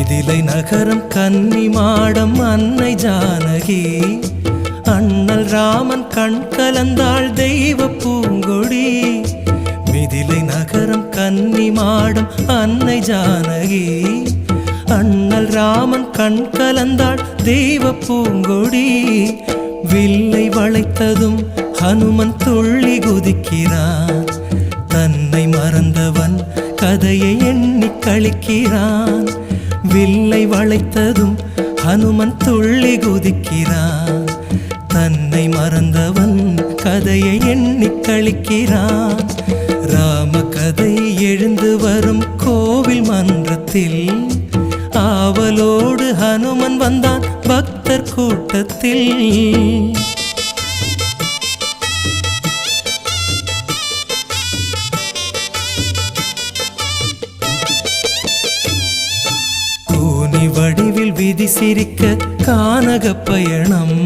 மிதிலை நகரம் கன்னி மாடம் அன்னை ஜானகி அண்ணல் ராமன் கண் கலந்தாள் தெய்வ பூங்கொடி மிதிலை நகரம் கன்னி மாடம் அன்னை ஜானகி அண்ணல் ராமன் கண் கலந்தாள் தெய்வ பூங்கொடி வில்லை வளைத்ததும் ஹனுமன் துள்ளி குதிக்கிறான் தன்னை மறந்தவன் கதையை எண்ணி கழிக்கிறான் வில்லை வளைத்ததும் ஹனுமன் துள்ளி குதிக்கிறான் தன்னை மறந்தவன் கதையை எண்ணி கழிக்கிறான் ராம கதை எழுந்து வரும் கோவில் மன்றத்தில் ஆவலோடு ஹனுமன் வந்தான் பக்தர் கூட்டத்தில் கூனி வடிவில் விதி சிரிக்க கானக பயணம்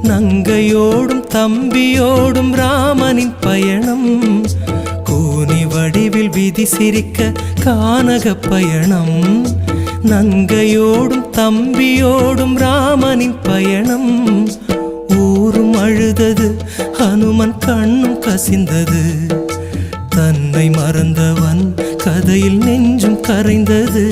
நங்கையோடும் தம்பியோடும் ராமனின் பயணம் கூனி வடிவில் விதி சிரிக்க கானக பயணம் நங்கையோடும் தம்பியோடும் ராமனின் பயணம் ஊரும் அழுதது ஹனுமன் கண்ணும் கசிந்தது தன்னை மறந்தவன் கதையில் நெஞ்சும் கரைந்தது